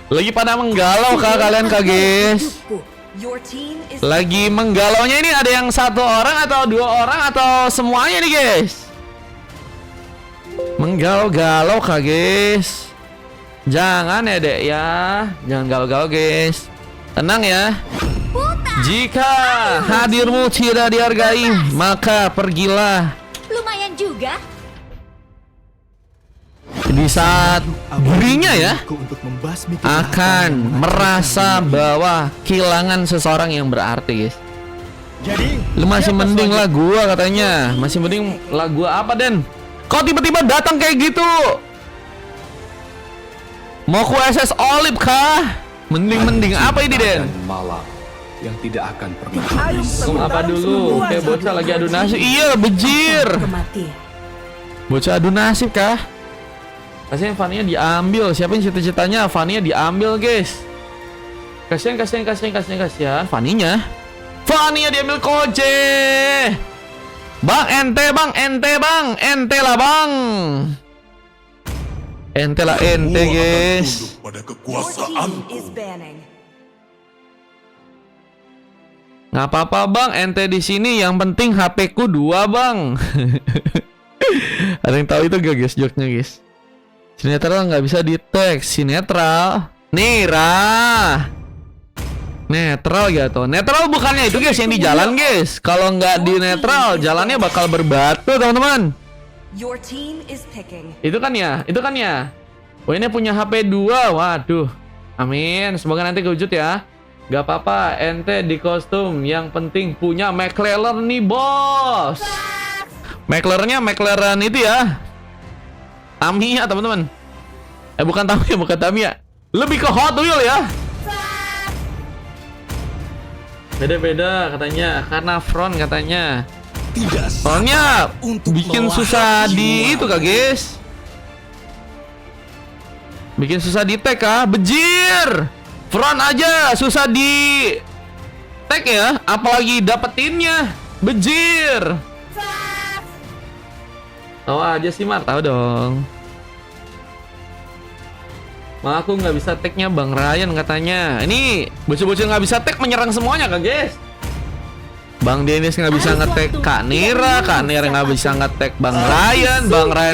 Lagi pada menggalau kah kalian kah guys? Lagi menggalaunya ini ada yang satu orang atau dua orang atau semuanya nih guys? Menggalau-galau kah guys? Jangan ya dek ya, jangan galau-galau guys. Tenang ya. Jika hadirmu tidak dihargai, maka pergilah. Lumayan juga. Di saat dirinya ya akan merasa bahwa kehilangan seseorang yang berarti guys. Lu masih mending lah gua katanya. Masih mending lah gua apa Den? Kok tiba-tiba datang kayak gitu? Mau ku SS Olive kah? Mending apa ini Den? Malam yang tidak akan pernah Apa dulu? Kayak bocah lagi adu nasib. Iya bejir. Bocah adu nasib kah? Kasian Vania diambil. Siapa yang cita-citanya Vania diambil guys? Kasian Vania diambil Koje. Bang ente lah bang. Ente lah ente guys. Pada kekuasaanku. Nggak apa-apa bang, ente di sini. Yang penting HP ku 2 bang. Ada yang tahu itu gak guys joknya guys? Sinetral nggak bisa di tag. Sinetral netral gitu. Netral bukannya itu guys yang di jalan guys. Kalau nggak di netral jalannya bakal berbatu teman-teman. Itu kan ya. Oh ini punya HP 2. Waduh. Amin. Semoga nanti kewujud ya. Gak apa-apa ente di kostum. Yang penting punya McLaren nih bos. McLaren itu ya. Tamiya teman-teman. Bukan Tamiya. Lebih ke Hot Wheel ya. Beda-beda katanya. Karena front katanya. Frontnya bikin susah di itu kah guys? Bikin susah di tag kah? Bejir. Front aja susah di tag ya. Apalagi dapetinnya. Bejir. Tahu aja sih Mar, tahu dong. Aku nggak bisa tagnya Bang Ryan katanya. Ini bocil-bocil nggak bisa tag menyerang semuanya kan guys? Bang Dennis nggak bisa nge-tag Kak Nira nggak bisa nge-tag Bang Ryan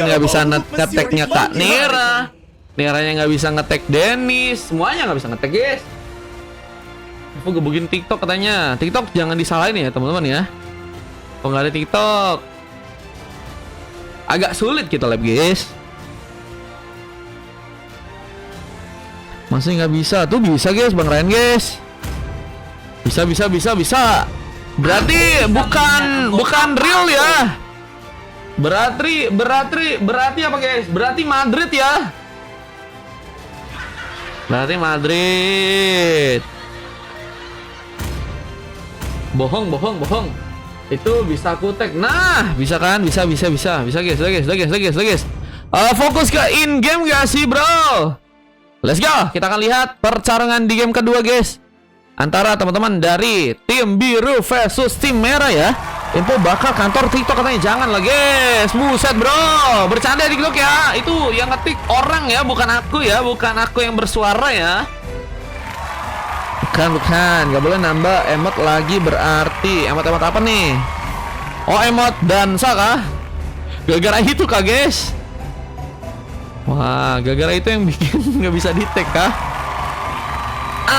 nggak bisa nge-tagnya Kak Niranya nggak bisa nge-tag Dennis, semuanya nggak bisa nge-tag guys. Aku gebukin TikTok katanya. TikTok jangan disalahin ya teman-teman ya. Kalau nggak ada TikTok agak sulit kita live guys. Masih nggak bisa tuh, bisa guys Bang Ryan guys. Bisa. Berarti bukan real ya. Berarti apa guys? Berarti Madrid ya. Berarti Madrid. Bohong. Itu bisa aku tag. Nah, bisa kan? Bisa guys. Fokus ke in game gak sih, bro? Let's go. Kita akan lihat pertarungan di game kedua, guys. Antara teman-teman dari tim biru versus tim merah ya. Info bakal kantor TikTok katanya. Jangan lah, guys. Buset, bro. Bercanda di TikTok ya. Itu yang ngetik orang ya, bukan aku ya. Bukan aku yang bersuara ya. Bukan. Gak boleh nambah emot lagi berarti. Emot apa nih? Oh, emot dansa kah? Gara-gara itu kah, guys? Wah, gara-gara itu yang bikin nggak bisa di tag kah?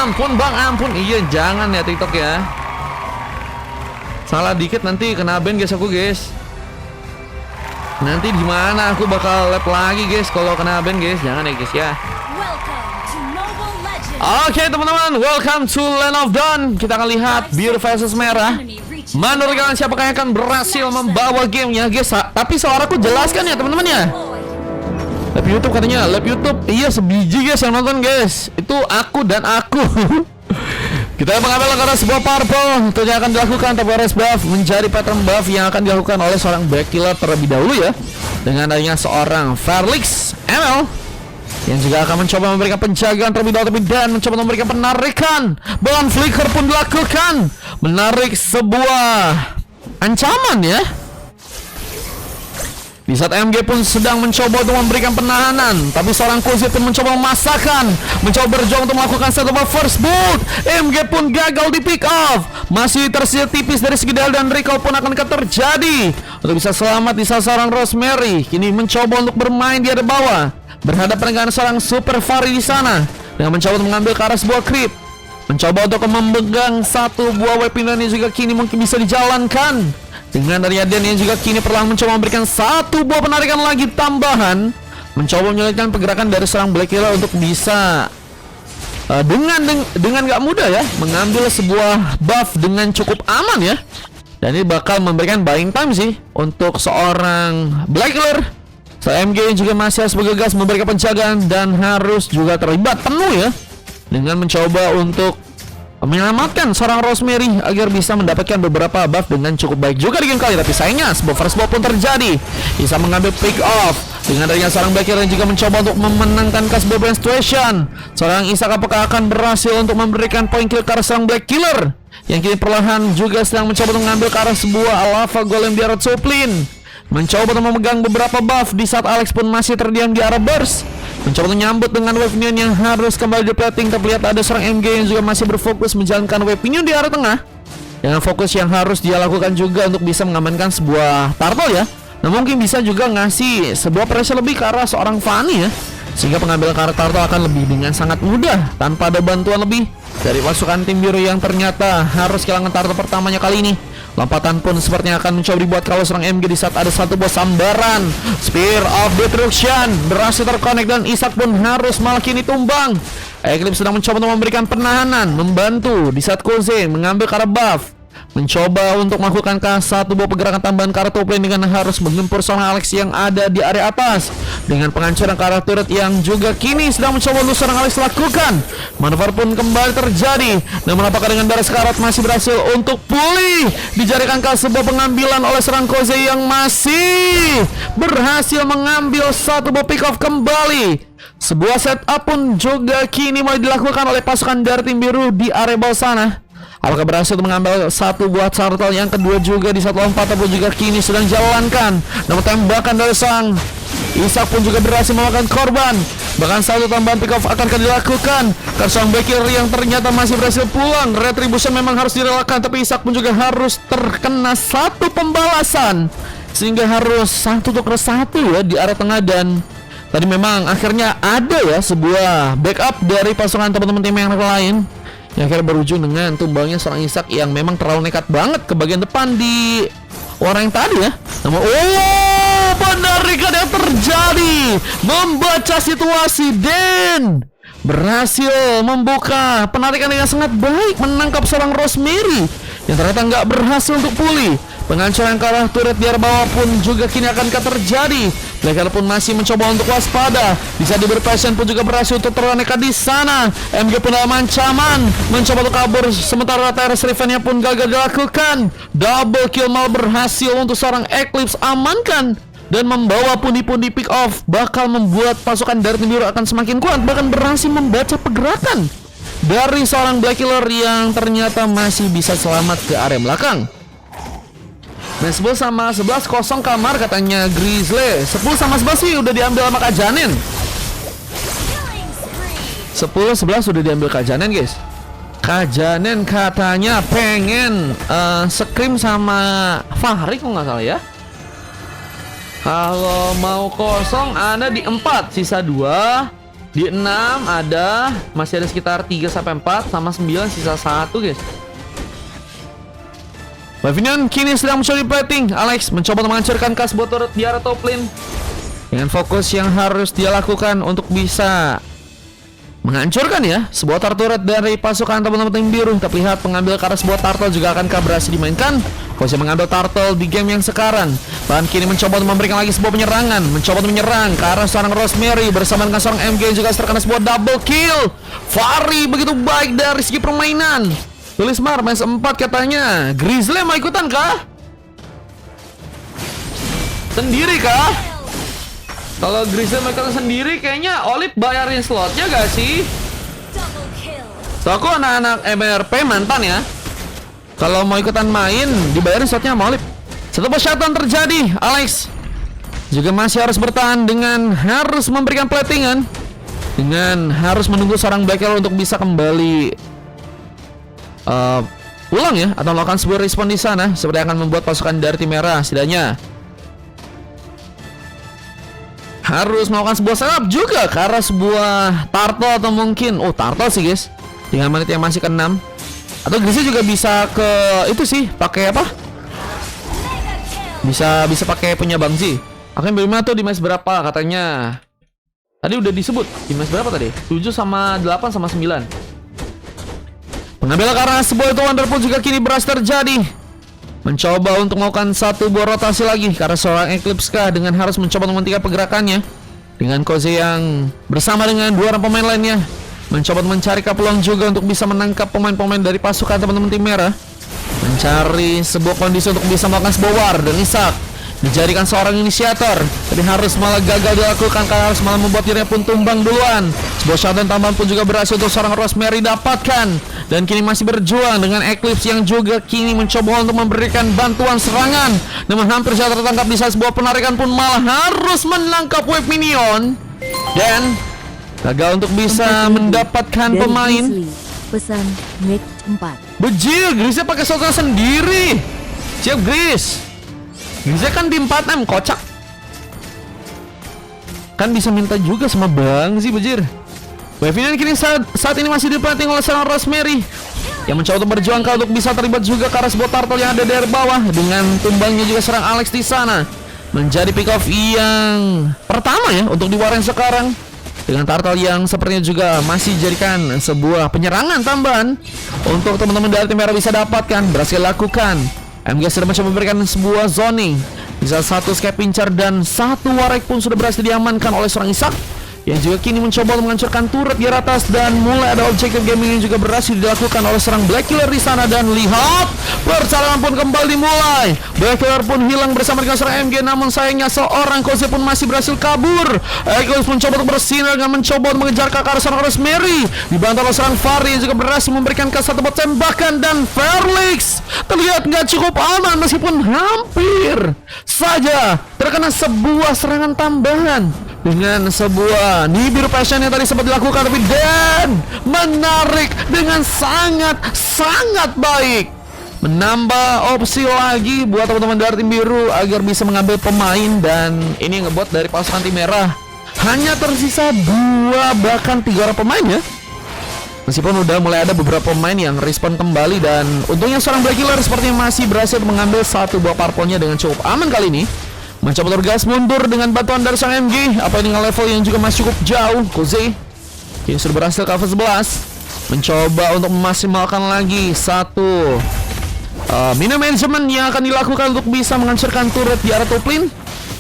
Ampun bang, ampun. Iya, jangan ya TikTok ya. Salah dikit nanti kena ban guys aku guys. Nanti gimana aku bakal lab lagi guys kalau kena ban guys. Jangan ya guys ya. Oke teman-teman, welcome to Land of Dawn. Kita akan lihat biru versus merah. Menurut kalian siapakah yang akan berhasil membawa gamenya guys? Tapi suaraku jelaskan ya teman-teman ya. Live YouTube katanya, live YouTube. Iya sebiji guys yang nonton guys. Itu aku dan aku. Kita mengambil karena sebuah purple. Itu yang akan dilakukan Tavares buff menjadi pattern buff yang akan dilakukan oleh seorang back killer terlebih dahulu ya. Dengan adanya seorang Felix ML yang juga akan mencoba memberikan penjagaan terlebih dahulu dan mencoba memberikan penarikan. Bond flicker pun dilakukan, menarik sebuah ancaman ya. Di saat MG pun sedang mencoba untuk memberikan penahanan, tapi seorang Kozi pun mencoba memasakkan, mencoba berjuang untuk melakukan satu first boot. MG pun gagal di pick off. Masih tersisa tipis dari segi dan recall pun akan terjadi untuk bisa selamat di saat seorang Rosemary kini mencoba untuk bermain di area bawah, berhadapan dengan seorang Super Fari di sana dengan mencoba untuk mengambil ke arah sebuah creep, mencoba untuk memegang satu buah weapon yang juga kini mungkin bisa dijalankan. Dengan dari Aden yang juga kini perlahan mencoba memberikan satu buah penarikan lagi tambahan, mencoba menyulitkan pergerakan dari seorang Black Killer untuk bisa dengan gak mudah ya mengambil sebuah buff dengan cukup aman ya. Dan ini bakal memberikan buying time sih untuk seorang Black Killer. MG juga masih harus bergegas memberikan penjagaan dan harus juga terlibat penuh ya dengan mencoba untuk menyelamatkan seorang Rosemary agar bisa mendapatkan beberapa buff dengan cukup baik juga di game kali. Tapi sayangnya sebuah first blood pun terjadi, bisa mengambil pick off dengan adanya seorang Black Killer yang juga mencoba untuk memenangkan sebuah brand situation. Seorang Isak apakah akan berhasil untuk memberikan point kill ke arah seorang Black Killer yang kini perlahan juga sedang mencoba untuk mengambil ke arah sebuah lava golem di arah Soplin, mencoba untuk memegang beberapa buff di saat Alex pun masih terdiam di arah burst, mencoba untuk nyambut dengan wave minion yang harus kembali di plating. Tapi lihat ada seorang MG yang juga masih berfokus menjalankan wave minion di arah tengah dengan fokus yang harus dia lakukan juga untuk bisa mengamankan sebuah turtle ya. Nah mungkin bisa juga ngasih sebuah pressure lebih ke arah seorang Fanny ya, sehingga pengambilan ke arah turtle akan lebih dengan sangat mudah tanpa ada bantuan lebih dari pasukan tim biru yang ternyata harus kehilangan turtle pertamanya kali ini. Lompatan pun sepertinya akan mencoba dibuat kalau seorang MG di saat ada satu buah sambaran Spear of Destruction berhasil terkonek dan Isak pun harus malah kini tumbang. Eclipse sedang mencoba untuk memberikan penahanan, membantu di saat Koze mengambil ke arah buff, mencoba untuk melakukan satu buah pergerakan tambahan ke arah top lane dengan harus menggempur seorang Alex yang ada di area atas dengan penghancuran ke arah turret yang juga kini sedang mencoba untuk seorang Alex lakukan. Manuver pun kembali terjadi, namun apakah dengan darah sekarat masih berhasil untuk pulih dijadikan ke sebuah pengambilan oleh seorang Koze yang masih berhasil mengambil satu buah pick off kembali. Sebuah setup pun juga kini mulai dilakukan oleh pasukan dari tim biru di area bawah sana. Apakah berhasil mengambil satu buah turtle yang kedua juga di saat lompat ataupun juga kini sedang jalankan. Namun tembakan dari sang Isak pun juga berhasil memakan korban. Bahkan satu tambahan pick off akan dilakukan karena sang Black Killer yang ternyata masih berhasil pulang. Retribution memang harus direlakan, tapi Isak pun juga harus terkena satu pembalasan sehingga harus 1-1 ya di area tengah. Dan tadi memang akhirnya ada ya sebuah backup dari pasukan teman-teman tim yang lain yang akhirnya berujung dengan tumbangnya seorang Isak yang memang terlalu nekat banget ke bagian depan di orang yang tadi ya. Namun penarikan yang terjadi membaca situasi dan berhasil membuka penarikan dengan sangat baik, menangkap seorang Rosemary yang ternyata nggak berhasil untuk pulih. Penghancuran ke arah turret di arah bawah pun juga kini akan terjadi. Black pun masih mencoba untuk waspada. Bisa diberi passion pun juga berhasil untuk ternekat di sana. MG pun dalam ancaman, mencoba untuk kabur sementara Terrace Riven-nya pun gagal dilakukan. Double kill malah berhasil untuk seorang Eclipse amankan dan membawa pundi-pundi pick off, bakal membuat pasukan dari tim biru akan semakin kuat, bahkan berhasil membaca pergerakan dari seorang Black Killer yang ternyata masih bisa selamat ke area belakang. Nah 10 sama 11 kosong kamar katanya Grizzly. 10 sama 11 sih udah diambil sama Kak Janen. 10-11 udah diambil Kak Janen guys. Kak Janen katanya pengen scream sama Fahri kok nggak salah ya. Kalau mau kosong ada di 4, sisa 2. Di 6 ada, masih ada sekitar 3-4 sama 9 sisa 1 guys. Pavilion kini sedang mencuri plating. Alex mencoba menghancurkan kasbot turret di arah top lane dengan fokus yang harus dia lakukan untuk bisa menghancurkan ya sebuah turret dari pasukan teman-teman tim biru. Tapi lihat pengambil ke arah sebuah turtle juga akan berhasil dimainkan. Posisi mengambil turtle di game yang sekarang. Bahkan kini mencoba untuk memberikan lagi sebuah penyerangan, mencoba untuk menyerang ke arah seorang Rosemary bersama dengan seorang MG juga terkena sebuah double kill. Fahri begitu baik dari segi permainan. Tulis Mar, match 4 katanya. Grizzly mau ikutan kah? Sendiri kah? Kalau Grizzly mau ikutan sendiri kayaknya Olive bayarin slotnya gak sih? So aku anak-anak MRP mantan ya. Kalau mau ikutan main dibayarin slotnya sama Olive. Satu shutdown terjadi. Alex juga masih harus bertahan dengan harus memberikan platingan, dengan harus menunggu seorang Black Killer untuk bisa kembali pulang ya, atau melakukan sebuah respon di sana, seperti akan membuat pasukan dari tim merah setidaknya harus melakukan sebuah setup juga ke arah sebuah turtle, atau mungkin turtle sih guys, dengan menit yang masih ke-6. Atau Grisnya juga bisa ke itu sih, pakai apa? Bisa pakai punya Bang Zi. Akan bagaimana tuh di match berapa katanya? Tadi udah disebut di match berapa tadi? 7 sama 8 sama 9. Pengambilan karena sebuah itu Wonderful juga kini berhasil terjadi. Mencoba untuk melakukan satu buah rotasi lagi karena seorang Eclipse kah dengan harus mencoba menghentikan pergerakannya. Dengan Koze yang bersama dengan dua orang pemain lainnya mencoba mencari peluang juga untuk bisa menangkap pemain-pemain dari pasukan teman-teman tim merah. Mencari sebuah kondisi untuk bisa melakukan sebuah war, dan Ishak dijadikan seorang inisiator, tapi harus malah gagal dilakukan karena harus malah membuat dirinya pun tumbang duluan. Sebuah shotdown tambahan pun juga berhasil untuk seorang Rosemary dapatkan, dan kini masih berjuang dengan Eclipse yang juga kini mencoba untuk memberikan bantuan serangan, namun hampir saja tertangkap di saat sebuah penarikan pun malah harus menangkap wave minion dan gagal untuk bisa mendapatkan Dari pemain. Grizzly, pesan match 4. Bejil, Grisnya pakai shotgun sendiri. Siap Gris. Grisnya kan di 4M, kocak. Kan bisa minta juga sama Bang sih Bejir. Wavinian kini saat ini masih dipelanting oleh seorang Rosemary yang mencoba untuk berjuang untuk bisa terlibat juga ke arah sebuah turtle yang ada dari bawah, dengan tumbangnya juga serang Alex di sana. Menjadi pick off yang pertama ya untuk di war yang sekarang, dengan turtle yang sepertinya juga masih dijadikan sebuah penyerangan tambahan untuk teman-teman dari tim merah bisa dapatkan. Berhasil lakukan. MG sudah mencoba memberikan sebuah zoning. Bisa satu Scavenger dan satu Warek pun sudah berhasil diamankan oleh seorang Ishak, yang juga kini mencoba untuk menghancurkan turret di atas, dan mulai ada objektif gaming yang juga berhasil dilakukan oleh seorang Black Killer di sana. Dan lihat, percalonan pun kembali dimulai. Black Killer pun hilang bersama dengan seorang MG, namun sayangnya seorang Koze pun masih berhasil kabur. Eclipse mencoba untuk bersinar dengan mencoba untuk mengejar ke arah seorang Rosemary, dibantu oleh seorang Fari yang juga berhasil memberikan ke satu buat tembakan, dan Felix terlihat nggak cukup aman meskipun hampir saja terkena sebuah serangan tambahan dengan sebuah Nibiru Passion yang tadi sempat dilakukan, tapi Dan menarik dengan sangat baik, menambah opsi lagi buat teman-teman dari tim biru agar bisa mengambil pemain. Dan ini ngebuat dari pasukan tim merah hanya tersisa 2 bahkan 3 orang pemain ya, meskipun udah mulai ada beberapa pemain yang respon kembali. Dan untungnya seorang Black Killer sepertinya masih berhasil mengambil satu buah parpolnya dengan cukup aman kali ini. Mencoba tergas mundur dengan bantuan dari sang MG, apa ini dengan level yang juga masih cukup jauh. Koze yang sudah berhasil cover 11, mencoba untuk memaksimalkan lagi satu mini management yang akan dilakukan untuk bisa menghancurkan turret di arah top lane.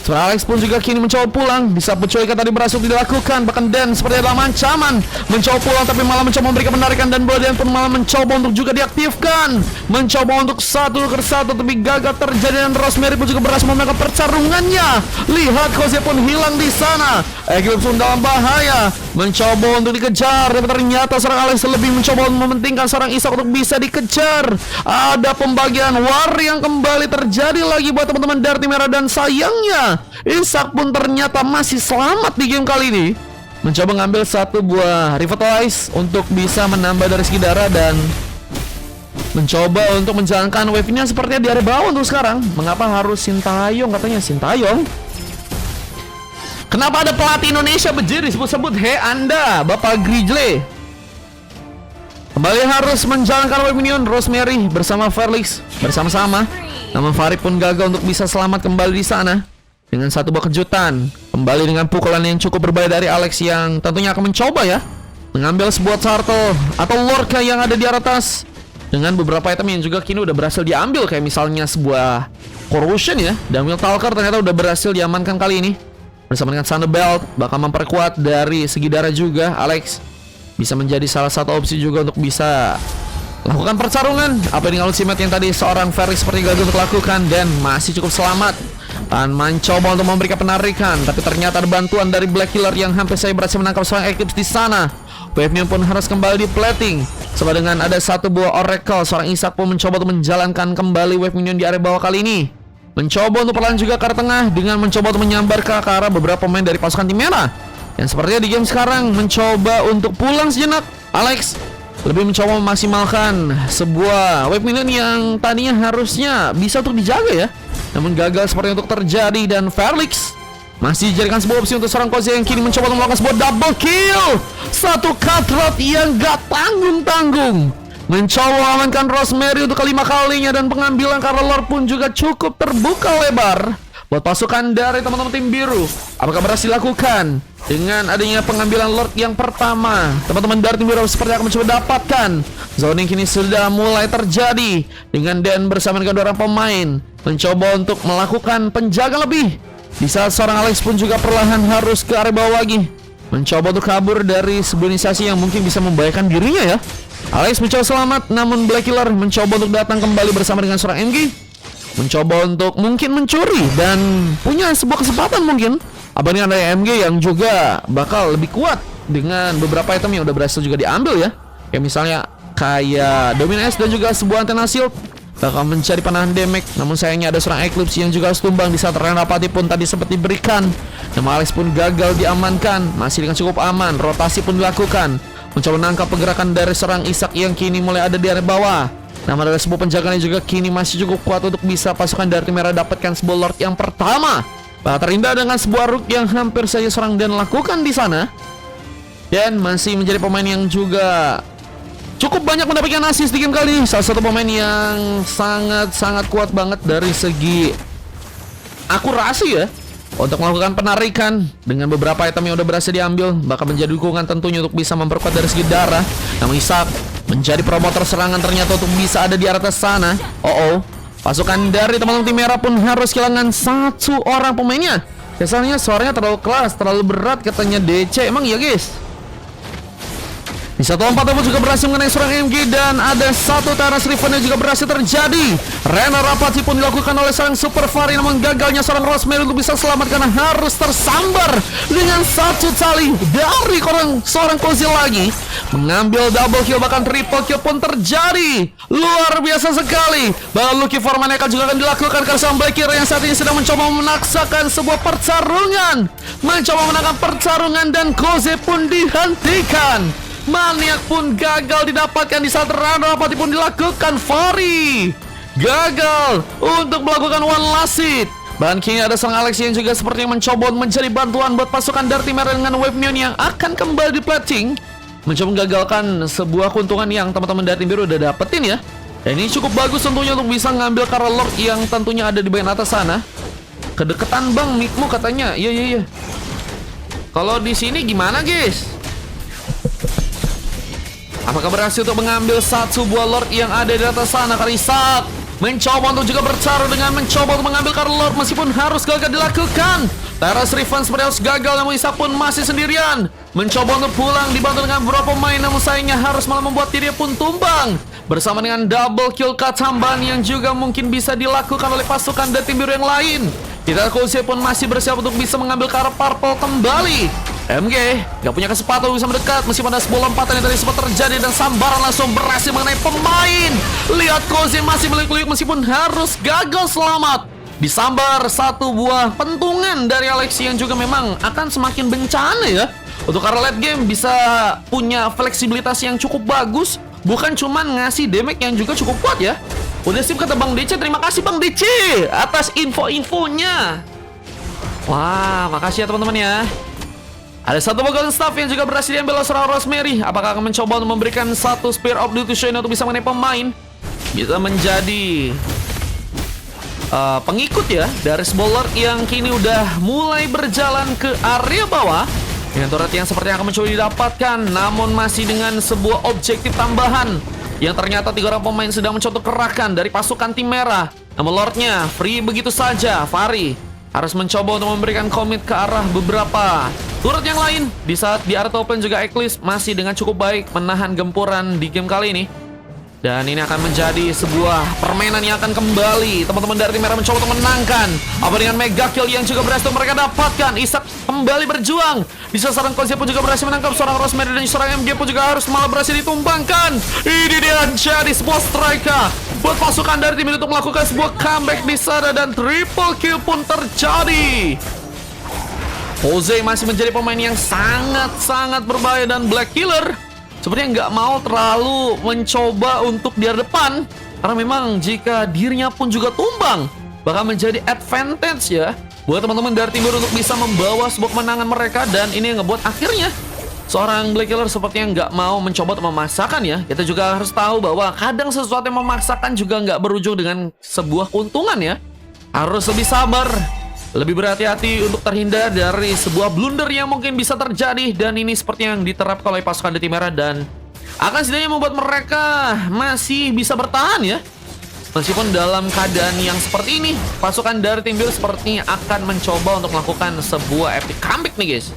Seorang Alex pun juga kini mencoba pulang di saat penculikan tadi berhasil dilakukan. Bahkan Dan seperti dalam ancaman mencoba pulang, tapi malah mencoba memberikan penarikan, dan bola Dan pun malah mencoba untuk juga diaktifkan, mencoba untuk satu ke satu, tapi gagal terjadi. Dan Rosemary pun juga berhasil memenangkan pertarungannya. Lihat, Koze pun hilang di sana. Eclipse pun dalam bahaya, mencoba untuk dikejar, tapi ternyata seorang Alex lebih mencoba untuk mementingkan seorang Ishak untuk bisa dikejar. Ada pembagian war yang kembali terjadi lagi buat teman-teman dari tim merah, dan sayangnya Ishak pun ternyata masih selamat di game kali ini. Mencoba ngambil satu buah Revitalize untuk bisa menambah dari segi darah, dan mencoba untuk menjalankan wave-nya sepertinya di area bawah untuk sekarang. Mengapa harus Sintayong, katanya Sintayong? Kenapa ada pelatih Indonesia Bejir disebut-sebut? Hei Anda, Bapak Grizzly. Kembali harus menjalankan wave minion. Rosemary bersama Felix bersama-sama, namun Farid pun gagal untuk bisa selamat kembali di sana dengan satu buah kejutan. Kembali dengan pukulan yang cukup berbahaya dari Alex, yang tentunya akan mencoba ya mengambil sebuah turtle atau Lorca yang ada di atas, dengan beberapa item yang juga kini udah berhasil diambil, kayak misalnya sebuah Corrosion ya, dan Will Talker ternyata udah berhasil diamankan kali ini bersama dengan Thunderbelt. Bakal memperkuat dari segi darah juga. Alex bisa menjadi salah satu opsi juga untuk bisa lakukan pertarungan. Apa dengan ultimate yang tadi seorang Felix seperti gagal untuk lakukan, dan masih cukup selamat dan mencoba untuk memberikan penarikan, tapi ternyata ada bantuan dari Black Killer yang hampir saya berhasil menangkap seorang Eclipse di sana. Wave-nya pun harus kembali di plating, sama dengan ada satu buah Oracle. Seorang Ishak pun mencoba untuk menjalankan kembali wave minion di area bawah kali ini. mencoba untuk perlahan juga ke arah tengah dengan mencoba untuk menyambar ke arah beberapa pemain dari pasukan tim merah. Yang sepertinya di game sekarang mencoba untuk pulang sejenak. Alex lebih mencoba memaksimalkan sebuah wave minion yang tadinya harusnya bisa untuk dijaga ya, namun gagal seperti untuk terjadi. Dan Felix masih dijadikan sebuah opsi untuk seorang Koze yang kini mencoba untuk melakukan sebuah double kill. Satu cutthroat yang gak tanggung-tanggung, mencoba mengamankan Rosemary untuk kelima kalinya. Dan pengambilan Karla Lord pun juga cukup terbuka lebar buat pasukan dari teman-teman tim biru. Apakah berhasil dilakukan dengan adanya pengambilan Lord yang pertama? Teman-teman dari tim biru seperti akan mencoba dapatkan. Zoning kini sudah mulai terjadi dengan Dan bersama dengan dua orang pemain mencoba untuk melakukan penjaga lebih. Di saat seorang Alex pun juga perlahan harus ke area bawah lagi, mencoba untuk kabur dari sebuah inisiasi yang mungkin bisa membahayakan dirinya ya. Alex mencoba selamat, namun Black Killer mencoba untuk datang kembali bersama dengan seorang MG, mencoba untuk mungkin mencuri dan punya sebuah kesempatan mungkin. Abangnya ada MG yang juga bakal lebih kuat dengan beberapa item yang udah berhasil juga diambil ya. Kayak misalnya kayak Dominus dan juga sebuah antena shield bakal mencari panahan damage. Namun sayangnya ada seorang Eclipse yang juga harus tumbang di saat Renapati pun tadi sempat diberikan. Nama Alex pun gagal diamankan, masih dengan cukup aman. Rotasi pun dilakukan, mencoba menangkap pergerakan dari serang Isak yang kini mulai ada di area bawah. Namun ada sebuah penjagaan yang juga kini masih cukup kuat untuk bisa pasukan dari tim merah dapatkan sebuah Lord yang pertama. Terindah dengan sebuah rook yang hampir saja serang dan lakukan di sana. Dan masih menjadi pemain yang juga cukup banyak mendapatkan assist di game kali. Salah satu pemain yang sangat kuat banget dari segi akurasi ya, untuk melakukan penarikan dengan beberapa item yang udah berhasil diambil. Bakal menjadi dukungan tentunya untuk bisa memperkuat dari segi darah. Namun Isak menjadi promotor serangan ternyata untuk bisa ada di atas sana. Pasukan dari teman-teman tim merah pun harus kehilangan satu orang pemainnya. Kesannya suaranya terlalu keras, terlalu berat katanya DC. Emang iya guys? Di satu lompat pun juga berhasil mengenai seorang MG. Dan ada satu Thanos Riven yang juga berhasil terjadi. Rena Rapati pun dilakukan oleh seorang Super Fari, namun gagalnya seorang Rosemary untuk bisa selamat karena harus tersambar dengan satu tali dari seorang Kozi lagi. Mengambil double kill, bahkan triple kill pun terjadi. Luar biasa sekali. Bahkan Lucky for Maneka juga akan dilakukan karena seorang Black Killer yang saat ini sedang mencoba menaksakan sebuah pertarungan, mencoba menangkan pertarungan, dan Koze pun dihentikan. Maniak pun gagal didapatkan di saat Ranapati pun dilakukan. Fari gagal untuk melakukan one last hit. Bahkan kini ada sang Alex yang juga sepertinya mencoba menjadi bantuan buat pasukan dari tim merah dengan wave minion yang akan kembali di plating, mencoba menggagalkan sebuah keuntungan yang teman-teman dari tim biru udah dapetin ya. Dan ini cukup bagus tentunya untuk bisa ngambil Karla Lord yang tentunya ada di bagian atas sana. Kedekatan bang mikmu katanya. Iya. Kalau di sini gimana guys? Apakah berhasil untuk mengambil satu buah Lord yang ada di atas sana? Karisat mencoba untuk juga bertaruh dengan mencoba untuk mengambil Karla Lord meskipun harus gagal dilakukan. Teras Riven seperti harus gagal, namun Isak pun masih sendirian, mencoba untuk pulang dibantu dengan beberapa pemain, namun sayangnya harus malah membuat dirinya pun tumbang. Bersama dengan double kill tambahan yang juga mungkin bisa dilakukan oleh pasukan dari tim biru yang lain. Kita Koze pun masih bersiap untuk bisa mengambil Karla Purple kembali. MG gak punya kesempatan bisa mendekat meskipun ada sebuah lompatan yang tadi sempat terjadi, dan sambaran langsung berhasil mengenai pemain. Lihat Koze masih meliuk-liuk meskipun harus gagal selamat. Disambar satu buah pentungan dari Alexi yang juga memang akan semakin bencana ya. Untuk karena late game bisa punya fleksibilitas yang cukup bagus, bukan cuman ngasih damage yang juga cukup kuat ya. Udah sip kata Bang DC, terima kasih Bang DC atas info-infonya. Wah, makasih ya teman-teman ya. Ada satu golden staff yang juga berhasil diambil oleh seorang Rosemary. Apakah akan mencoba untuk memberikan satu Spear of Destruction untuk bisa mengenai pemain, bisa menjadi pengikut ya dari Spoiler yang kini udah mulai berjalan ke area bawah dengan turret yang seperti akan mencoba didapatkan, namun masih dengan sebuah objektif tambahan yang ternyata 3 orang pemain sedang mencoba kerahkan dari pasukan tim merah. Namun Lordnya free begitu saja. Fari harus mencoba untuk memberikan komit ke arah beberapa turret yang lain. Di saat di area open juga Eclipse masih dengan cukup baik menahan gempuran di game kali ini. Dan ini akan menjadi sebuah permainan yang akan kembali teman-teman dari tim merah mencoba untuk menangkan. Apa dengan mega kill yang juga berhasil mereka dapatkan. Isak kembali berjuang. Di sasaran Koze pun juga berhasil menangkap seorang Rosemary, dan seorang MG pun juga harus malah berhasil ditumbangkan. Ini dia jadi sebuah striker buat pasukan dari tim ini untuk melakukan sebuah comeback di sana, dan triple kill pun terjadi. Koze masih menjadi pemain yang sangat-sangat berbahaya, dan Black Killer sepertinya nggak mau terlalu mencoba untuk di depan, karena memang jika dirinya pun juga tumbang bakal menjadi advantage ya buat teman-teman dari tim biru untuk bisa membawa sebuah kemenangan mereka. Dan ini yang ngebuat akhirnya seorang Black Killer sepertinya nggak mau mencoba untuk memaksakan ya. Kita juga harus tahu bahwa kadang sesuatu yang memaksakan juga nggak berujung dengan sebuah keuntungan ya. Harus lebih sabar, lebih berhati-hati untuk terhindar dari sebuah blunder yang mungkin bisa terjadi. Dan ini seperti yang diterapkan oleh pasukan dari tim merah, dan akan setidaknya membuat mereka masih bisa bertahan ya. Meskipun dalam keadaan yang seperti ini, pasukan dari tim biru sepertinya akan mencoba untuk melakukan sebuah epic comeback nih guys.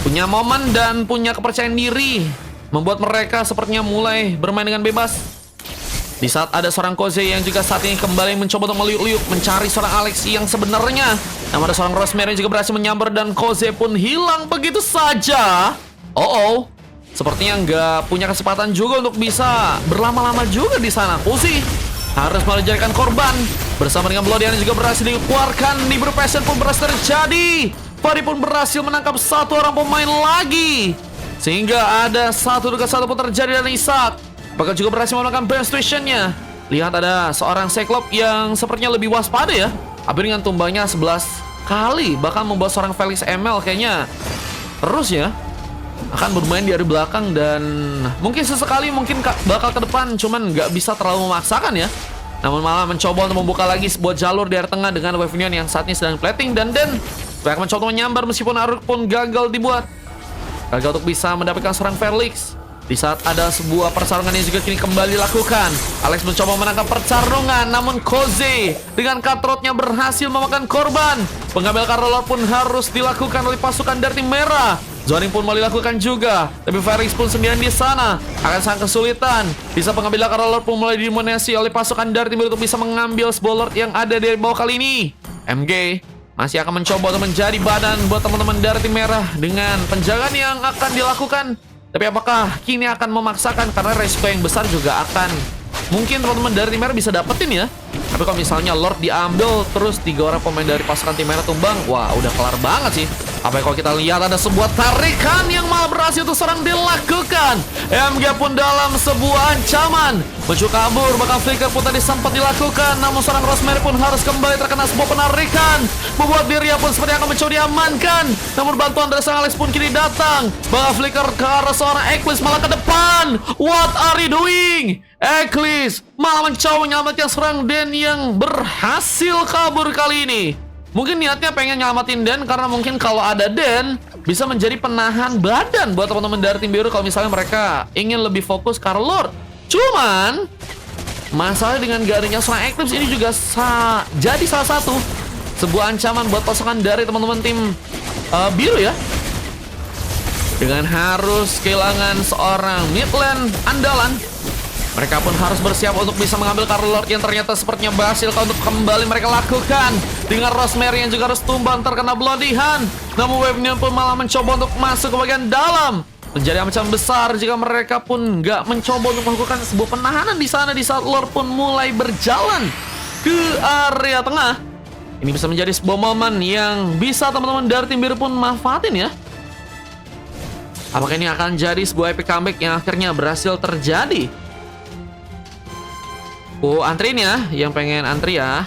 Punya momen dan punya kepercayaan diri, membuat mereka sepertinya mulai bermain dengan bebas. Di saat ada seorang Koze yang juga saat ini kembali mencoba untuk meliuk-liuk mencari seorang Alex yang sebenarnya. Namun ada seorang Rosemary yang juga berhasil menyambar, dan Koze pun hilang begitu saja. Sepertinya nggak punya kesempatan juga untuk bisa berlama-lama juga di sana. Koze harus menjadikan korban bersama dengan Bloodian yang juga berhasil dikeluarkan. Di Passion pun berhasil terjadi. Fari pun berhasil menangkap satu orang pemain lagi, sehingga ada 1-1 pun terjadi, dan Isak bakal juga berhasil melakukan base stationnya. Lihat ada seorang Cyclops yang sepertinya lebih waspada ya. Tapi dengan tumbangnya 11 kali bakal membuat seorang Felix ML kayaknya terus ya akan bermain di area belakang, dan mungkin sesekali mungkin bakal ke depan, cuman nggak bisa terlalu memaksakan ya. Namun malah mencoba untuk membuka lagi sebuah jalur di area tengah dengan Wavenion yang saat ini sedang plating, dan mereka mencoba menyambar meskipun Aruk pun gagal dibuat. Gagal untuk bisa mendapatkan seorang Felix. Di saat ada sebuah pertarungan yang juga kini kembali dilakukan. Alex mencoba menangkap pertarungan, namun Koze dengan cutthroatnya berhasil memakan korban. Pengambil Karolor pun harus dilakukan oleh pasukan dari tim merah. Zoning pun mau dilakukan juga, tapi Felix pun sendirian di sana akan sangat kesulitan. Bisa pengambil Karolor pun mulai didominasi oleh pasukan dari tim biru untuk bisa mengambil sebuah Lord yang ada di bawah kali ini. MG masih akan mencoba untuk menjadi badan buat teman-teman dari tim merah dengan penjagaan yang akan dilakukan. Tapi apakah kini akan memaksakan, karena resiko yang besar juga akan mungkin teman-teman dari tim merah bisa dapetin ya. Tapi kalau misalnya Lord diambil terus 3 orang pemain dari pasukan tim merah tumbang, wah udah kelar banget sih. Apa kalau kita lihat ada sebuah tarikan yang malah berhasil tuh serang dilakukan. MG pun dalam sebuah ancaman mencoba kabur, bahkan flicker pun tadi sempat dilakukan, namun seorang Rosemary pun harus kembali terkena sebuah penarikan, membuat dirinya pun seperti akan mencoba diamankan. Namun bantuan dari seorang Alex pun kini datang, bahkan flicker ke arah seorang Eclipse malah ke depan. What are you doing? Eclipse malah mencoba menyelamatkan seorang Den yang berhasil kabur kali ini. Mungkin niatnya pengen nyelamatin Den, karena mungkin kalau ada Den bisa menjadi penahan badan buat teman-teman dari tim biru kalau misalnya mereka ingin lebih fokus ke Lord. Cuman masalah dengan gak adanya seorang Eclipse ini juga jadi salah satu sebuah ancaman buat pasukan dari teman-teman tim biru ya. Dengan harus kehilangan seorang midland andalan, mereka pun harus bersiap untuk bisa mengambil Karolord yang ternyata sepertinya berhasil untuk kembali mereka lakukan. Dengan Rosemary yang juga harus tumbang terkena Bloody Hand. Namun Webnion pun malah mencoba untuk masuk ke bagian dalam. Menjadi ancaman besar jika mereka pun nggak mencoba untuk melakukan sebuah penahanan di sana di saat Lord pun mulai berjalan ke area tengah. Ini bisa menjadi sebuah momen yang bisa teman-teman dari tim biru pun manfaatin ya. Apakah ini akan jadi sebuah epic comeback yang akhirnya berhasil terjadi? Antriin ya, yang pengen antri ya.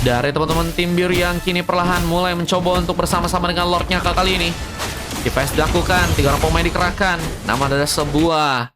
Dari teman-teman tim biru yang kini perlahan mulai mencoba untuk bersama-sama dengan Lordnya kali ini. Device dilakukan, 3 orang pemain dikerahkan. Namun ada sebuah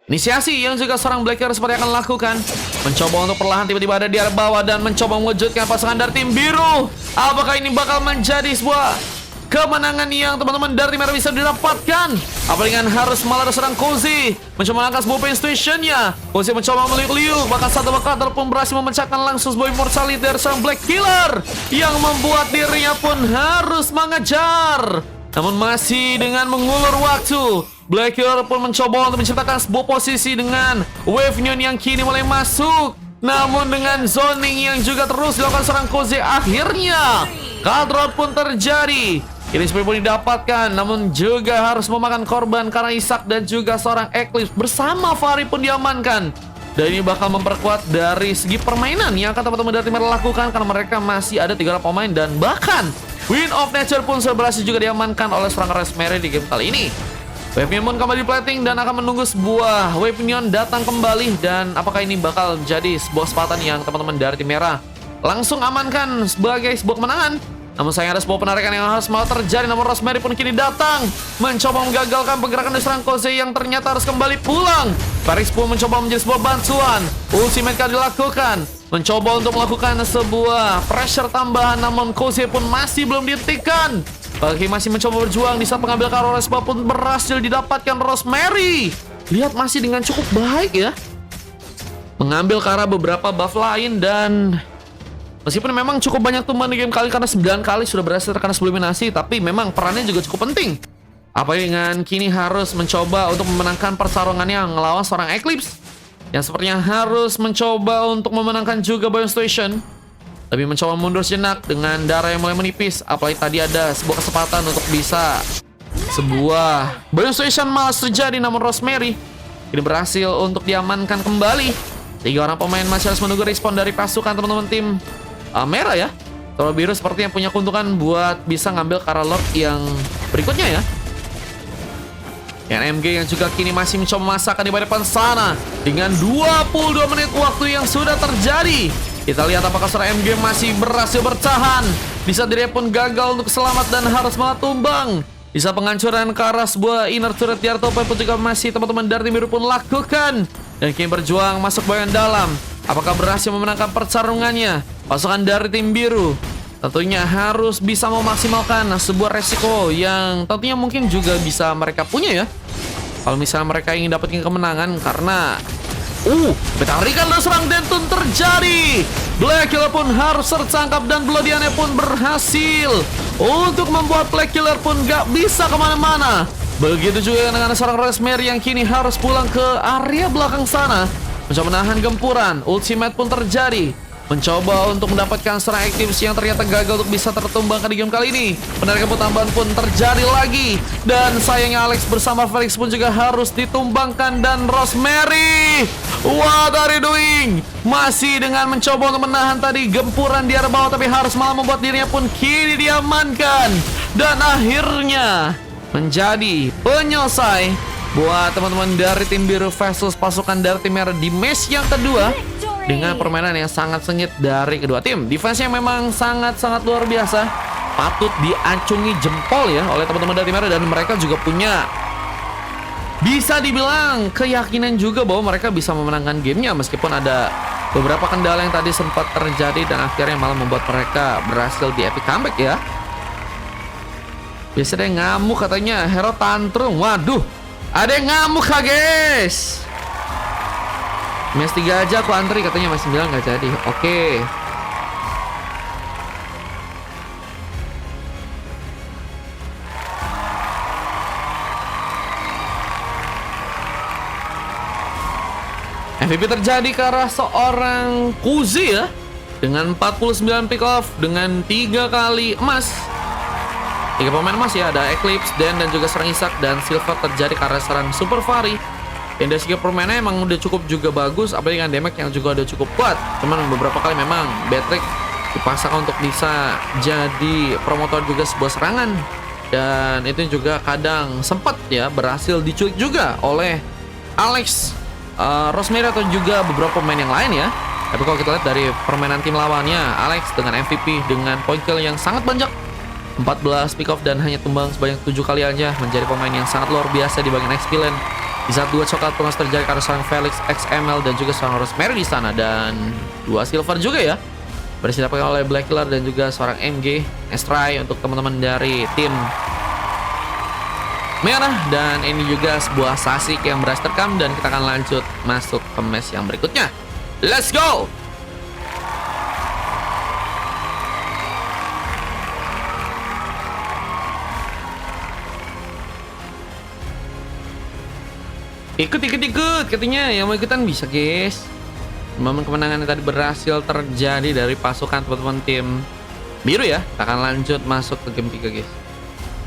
inisiasi yang juga seorang Black Killer seperti akan lakukan. Mencoba untuk perlahan tiba-tiba ada di area bawah dan mencoba mewujudkan pasangan dari tim biru. Apakah ini bakal menjadi sebuah kemenangan yang teman-teman dari merah bisa didapatkan? Apa dengan harus malah ada seorang Koze mencoba mengangkat sebuah pain stationnya. Koze mencoba meliuk-liuk, bahkan satu bakal pun berhasil memecahkan langsung sebuah immortality dari seorang Black Killer yang membuat dirinya pun harus mengejar. Namun masih dengan mengulur waktu, Black Killer pun mencoba untuk menciptakan sebuah posisi dengan Wave Neon yang kini mulai masuk. Namun dengan zoning yang juga terus dilakukan seorang Koze, akhirnya Cutthroat pun terjadi. Ini seperti pun didapatkan, namun juga harus memakan korban karena Isak dan juga seorang Eclipse bersama Fahri pun diamankan. Dan ini bakal memperkuat dari segi permainan yang akan teman-teman dari tim merah lakukan, karena mereka masih ada 3 orang pemain. Dan bahkan Wind of Nature pun sudah berhasil juga diamankan oleh seorang Rosemary di game kali ini. Wave Neon pun kembali plating dan akan menunggu sebuah Wave Neon datang kembali. Dan apakah ini bakal menjadi sebuah kesempatan yang teman-teman dari tim merah langsung amankan sebagai sebuah kemenangan? Namun sayang ada sebuah penarikan yang harus mau terjadi. Namun Rosemary pun kini datang mencoba menggagalkan pergerakan dari serang Koze yang ternyata harus kembali pulang. Paris pun mencoba menjadi sebuah bantuan. Ultimate kali dilakukan, mencoba untuk melakukan sebuah pressure tambahan, namun Koze pun masih belum dihentikan. Bagi masih mencoba berjuang di saat pengambil Karo Respa pun berhasil didapatkan Rosemary. Lihat masih dengan cukup baik ya, mengambil ke arah beberapa buff lain. Dan meskipun memang cukup banyak tumbang di game kali karena 9 kali sudah berhasil terkena eliminasi, tapi memang perannya juga cukup penting. Apa dengan kini harus mencoba untuk memenangkan pertarungannya ngelawan seorang Eclipse yang sepertinya harus mencoba untuk memenangkan juga Bion Station, tapi mencoba mundur sejenak dengan darah yang mulai menipis. Apalagi tadi ada sebuah kesempatan untuk bisa sebuah Bion Station malah terjadi, namun Rosemary ini berhasil untuk diamankan kembali. 3 orang pemain masih harus menunggu respon dari pasukan teman-teman tim merah ya. Kalau biru sepertinya punya keuntungan buat bisa ngambil Kara Lord yang berikutnya ya. MG yang juga kini masih mencoba memasakkan di depan sana dengan 22 menit waktu yang sudah terjadi. Kita lihat apakah seorang MG masih berhasil bertahan. Bisa dirinya pun gagal untuk selamat dan harus malah tumbang. Bisa penghancuran ke arah sebuah inner turret di Artopai pun juga masih teman-teman dari tim biru pun lakukan. Dan kini berjuang masuk bagian dalam. Apakah berhasil memenangkan pertarungannya? Pasukan dari tim biru tentunya harus bisa memaksimalkan sebuah resiko yang tentunya mungkin juga bisa mereka punya ya, kalau misalnya mereka ingin dapetin kemenangan. Karena betarikan dan serang Dentun terjadi. Black Killer pun harus tertangkap dan Bloodiane pun berhasil untuk membuat Black Killer pun gak bisa kemana-mana. Begitu juga dengan seorang Rosemary yang kini harus pulang ke area belakang sana, mencoba menahan gempuran. Ultimate pun terjadi, mencoba untuk mendapatkan seorang Eclipse yang ternyata gagal untuk bisa tertumbangkan di game kali ini. Penarikan tambahan pun terjadi lagi. Dan sayangnya Alex bersama Felix pun juga harus ditumbangkan. Dan Rosemary, what are you doing? Masih dengan mencoba untuk menahan tadi gempuran di arah bawah, tapi harus malah membuat dirinya pun kini diamankan. Dan akhirnya menjadi penyelesai buat teman-teman dari tim biru versus pasukan dari tim merah di match yang kedua, dengan permainan yang sangat sengit dari kedua tim. Defense-nya memang sangat-sangat luar biasa, patut diacungi jempol ya oleh teman-teman dari tim merah. Dan mereka juga punya, bisa dibilang, keyakinan juga bahwa mereka bisa memenangkan gamenya, meskipun ada beberapa kendala yang tadi sempat terjadi dan akhirnya malah membuat mereka berhasil di epic comeback ya. Biasanya yang ngamuk katanya hero tantrum. Waduh, ada yang ngamuk kah guys? Match 3 aja aku antri, katanya match 9 nggak jadi. Oke. MVP terjadi ke arah seorang Kuzi ya, dengan 49 pick off dengan 3 kali emas. 3 pemain emas ya, ada Eclipse, Dan, dan juga serang Isak. Dan Silver terjadi ke arah serang Super Fahri. Dan dari segi permainannya emang udah cukup juga bagus, apalagi dengan damage yang juga udah cukup kuat. Cuman beberapa kali memang Batrick dipasang untuk bisa jadi promotor juga sebuah serangan. Dan itu juga kadang sempat ya berhasil diculik juga oleh Alex, Rosemary atau juga beberapa pemain yang lain ya. Tapi kalau kita lihat dari permainan tim lawannya, Alex dengan MVP dengan point kill yang sangat banyak, 14 pick off dan hanya tumbang sebanyak 7 kali aja, menjadi pemain yang sangat luar biasa di bagian XP lane. Di saat 2 coklat pun terjadi karena seorang Felix, XML dan juga seorang Rosemary di sana, dan 2 silver juga ya berhasil didapatkan oleh Black Killer dan juga seorang MG Estrai untuk teman-teman dari tim merah. Dan ini juga sebuah sasik yang berhasil terekam, dan kita akan lanjut masuk ke match yang berikutnya. Let's go! Ikut katanya yang mau ikutan bisa guys. Momen kemenangan yang tadi berhasil terjadi dari pasukan teman-teman tim biru ya. Kita akan lanjut masuk ke game 3 guys.